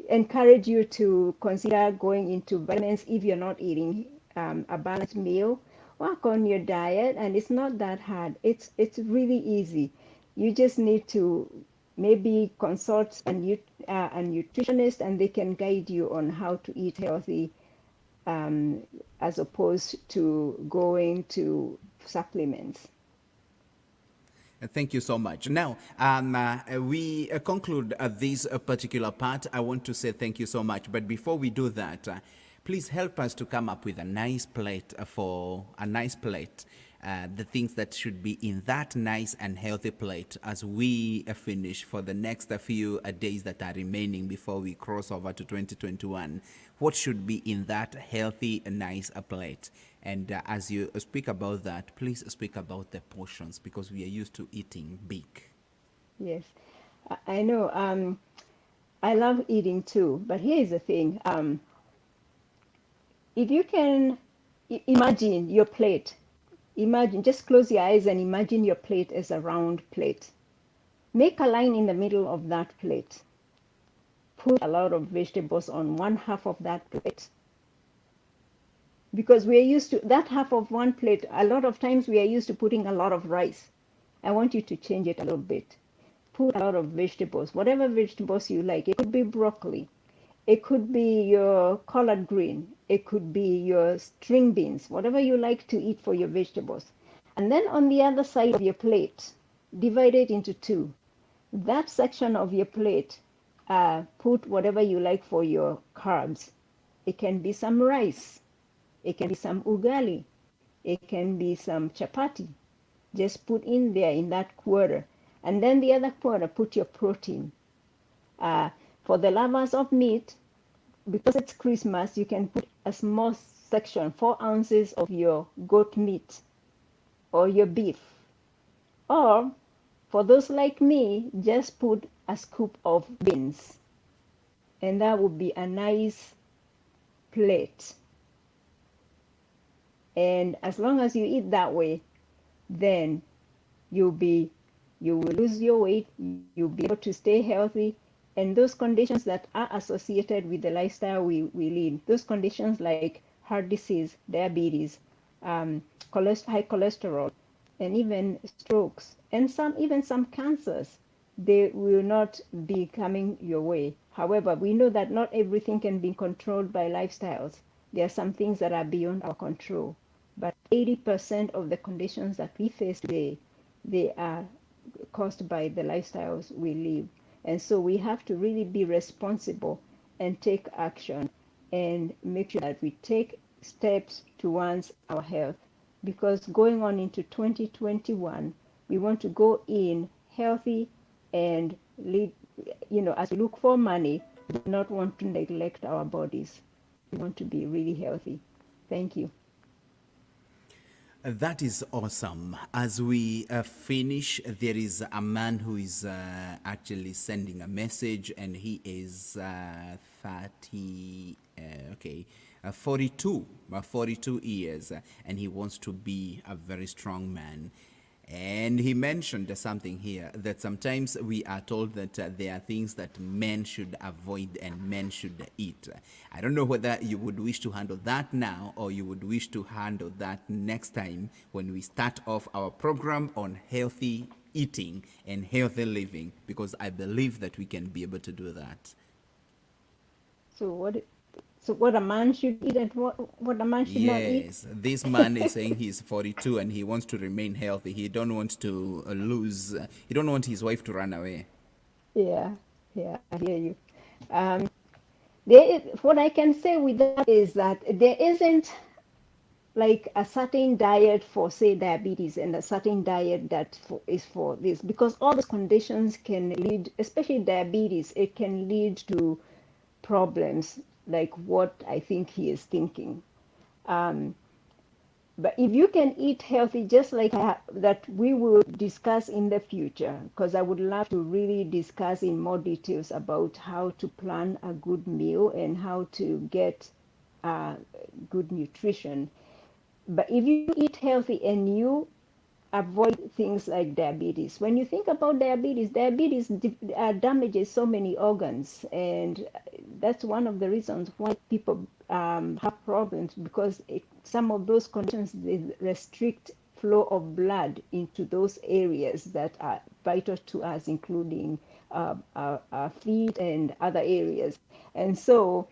encourage you to consider going into vitamins if you're not eating a balanced meal. Work on your diet, and it's not that hard. It's really easy. You just need to maybe consult a nutritionist, and they can guide you on how to eat healthy, as opposed to going to supplements. Thank you so much. Now, we conclude this particular part. I want to say thank you so much. But before we do that, please help us to come up with a nice plate the things that should be in that nice and healthy plate as we finish for the next few days that are remaining before we cross over to 2021. What should be in that healthy, nice plate? And as you speak about that, please speak about the portions, because we are used to eating big. Yes, I know. I love eating too, but here is the thing. If you can imagine your plate, just close your eyes and imagine your plate as a round plate. Make a line in the middle of that plate. Put a lot of vegetables on one half of that plate. Because we are used to that half of one plate, a lot of times we are used to putting a lot of rice. I want you to change it a little bit. Put a lot of vegetables, whatever vegetables you like. It could be broccoli. It could be your collard green. It could be your string beans, whatever you like to eat for your vegetables. And then on the other side of your plate, divide it into two. That section of your plate, put whatever you like for your carbs. It can be some rice. It can be some ugali. It can be some chapati. Just put in there in that quarter. And then the other quarter, put your protein. For the lovers of meat, because it's Christmas, you can put a small section, 4 ounces of your goat meat or your beef. Or for those like me, just put a scoop of beans. And that would be a nice plate. And as long as you eat that way, then you will lose your weight, you'll be able to stay healthy. And those conditions that are associated with the lifestyle we lead, those conditions like heart disease, diabetes, high cholesterol, and even strokes, and even some cancers, they will not be coming your way. However, we know that not everything can be controlled by lifestyles. There are some things that are beyond our control. But 80% of the conditions that we face today, they are caused by the lifestyles we live. And so we have to really be responsible and take action and make sure that we take steps towards our health. Because going on into 2021, we want to go in healthy and lead, as we look for money, We do not want to neglect our bodies. We want to be really healthy. Thank you. That is awesome. As we finish, there is a man who is actually sending a message, and he is 42 years, and he wants to be a very strong man. And he mentioned something here that sometimes we are told that there are things that men should avoid and men should eat. I don't know whether you would wish to handle that now or you would wish to handle that next time when we start off our program on healthy eating and healthy living, because I believe that we can be able to do that. So what a man should eat and what a man should not eat? Yes, this man is saying he's 42 and he wants to remain healthy. He don't want to lose. He don't want his wife to run away. Yeah, I hear you. What I can say with that is that there isn't like a certain diet for, say, diabetes and a certain diet that is for this, because all those conditions can lead, especially diabetes, it can lead to problems like what I think he is thinking. But if you can eat healthy, just like that we will discuss in the future, because I would love to really discuss in more details about how to plan a good meal and how to get good nutrition. But if you eat healthy and you avoid things like diabetes. When you think about diabetes damages so many organs, and that's one of the reasons why people have problems, because some of those conditions restrict flow of blood into those areas that are vital to us, including our feet and other areas. And so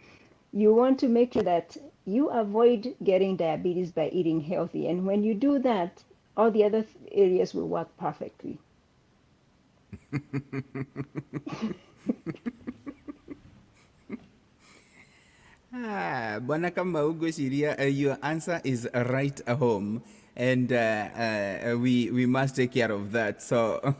you want to make sure that you avoid getting diabetes by eating healthy. And when you do that, all the other areas will work perfectly. Bwana Kamau Shiria, your answer is right at home, and we must take care of that. So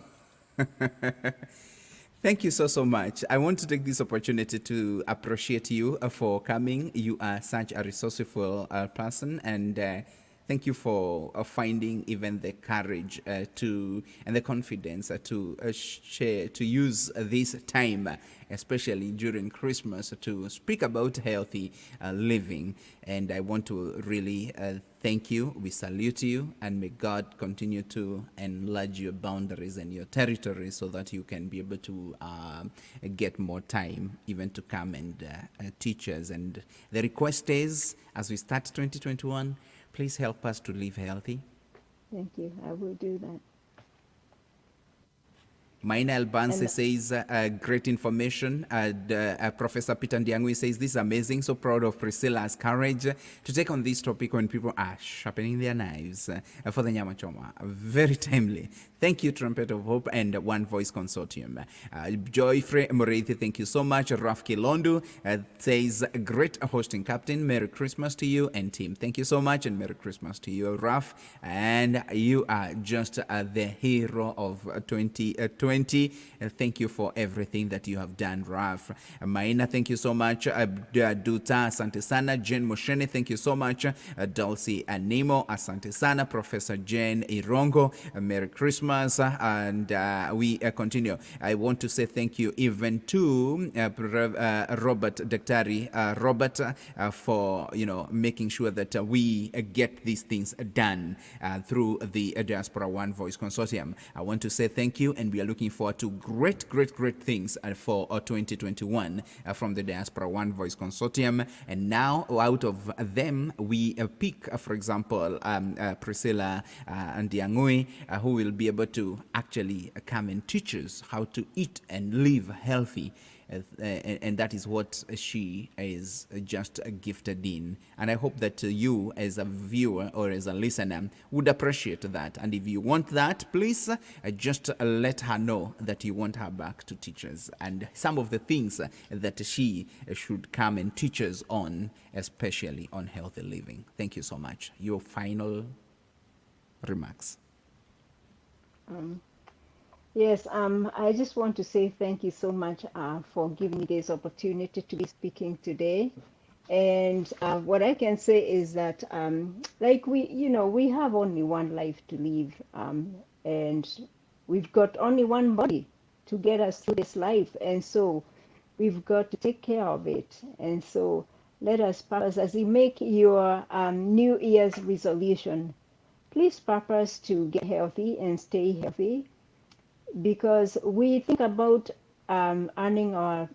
thank you so much. I want to take this opportunity to appreciate you for coming. You are such a resourceful person, and thank you for finding even the courage and the confidence to share, to use this time, especially during Christmas, to speak about healthy living. And I want to really thank you. We salute you, and may God continue to enlarge your boundaries and your territory so that you can be able to get more time even to come and teach us. And the request is, as we start 2021, please help us to live healthy. Thank you. I will do that. Maina Albanse says, great information. Professor Peter Ndiang'ui says, this is amazing. So proud of Priscilla's courage to take on this topic when people are sharpening their knives for the Nyama Choma. Very timely. Thank you, Trumpet of Hope and One Voice Consortium. Joyfrey Moreithi, thank you so much. Raf Kilondu says, great hosting, Captain. Merry Christmas to you and team. Thank you so much, and Merry Christmas to you, Raf. And you are just the hero of 2020. Thank you for everything that you have done, Raf. Maina, thank you so much. Duta, asante sana. Jen Moshene, thank you so much. Dulcie Animo, asante sana. Professor Jane Irongo, Merry Christmas. And we continue. I want to say thank you even to Robert Daktari, Robert, for making sure that we get these things done through the Diaspora One Voice Consortium. I want to say thank you, and we are looking forward to great things for 2021 from the Diaspora One Voice Consortium. And now, out of them, we pick, for example, Priscilla Ndiang'ui, who will be able to actually come and teach us how to eat and live healthy. And that is what she is just gifted in. And I hope that you as a viewer or as a listener would appreciate that. And if you want that, please just let her know that you want her back to teach us, and some of the things that she should come and teach us on, especially on healthy living. Thank you so much. Your final remarks. Yes, I just want to say thank you so much for giving me this opportunity to be speaking today. And what I can say is that, like we have only one life to live, and we've got only one body to get us through this life, and so we've got to take care of it. And so let us purpose as you make your New Year's resolution. Please purpose to get healthy and stay healthy, because we think about earning a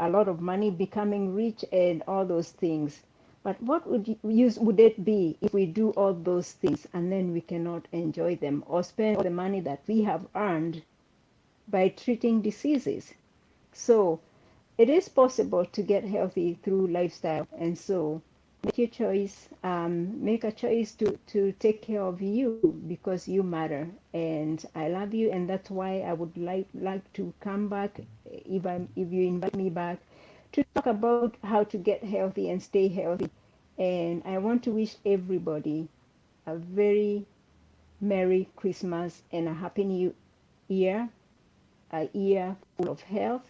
lot of money, becoming rich, and all those things. But what use would it be if we do all those things and then we cannot enjoy them or spend all the money that we have earned by treating diseases? So it is possible to get healthy through lifestyle, and so make your choice. Make a choice to take care of you, because you matter, and I love you, and that's why I would like to come back, if you invite me back, to talk about how to get healthy and stay healthy. And I want to wish everybody a very Merry Christmas and a Happy New Year, a year full of health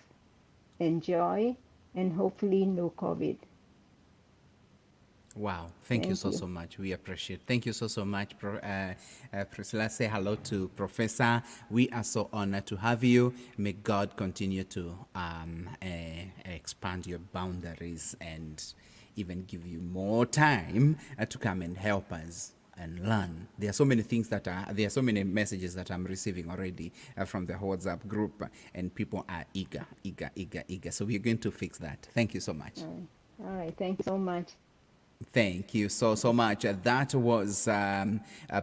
and joy, and hopefully no COVID. Wow, thank you so much. We appreciate. Thank you so much, Priscilla. Say hello to Professor. We are so honored to have you. May God continue to expand your boundaries and even give you more time to come and help us and learn. There are so many things there are so many messages that I'm receiving already from the WhatsApp group, and people are eager. So we're going to fix that. Thank you so much. All right. Thank you so much. Thank you so much. That was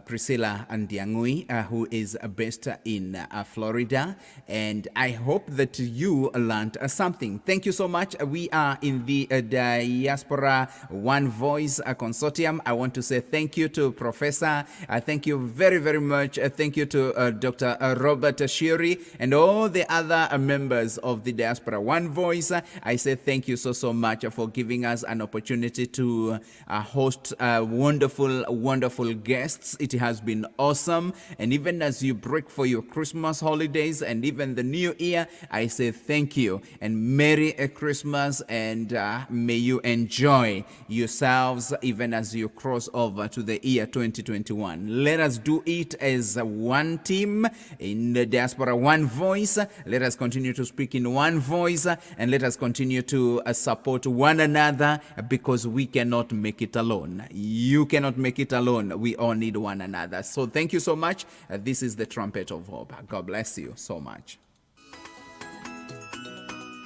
Priscilla Ndiang'ui, who is based in Florida, and I hope that you learned something. Thank you so much. We are in the Diaspora One Voice Consortium. I want to say thank you to Professor. Thank you very much. Thank you to Dr. Robert Shiri and all the other members of the Diaspora One Voice. I say thank you so much for giving us an opportunity to host wonderful guests. It has been awesome. And even as you break for your Christmas holidays and even the New Year, I say thank you and Merry Christmas, and may you enjoy yourselves even as you cross over to the year 2021. Let us do it as one team in the Diaspora One Voice. Let us continue to speak in one voice, and let us continue to support one another, because we cannot make it alone. You cannot make it alone. We all need one another. So thank you so much. This is the Trumpet of Hope. God bless you so much.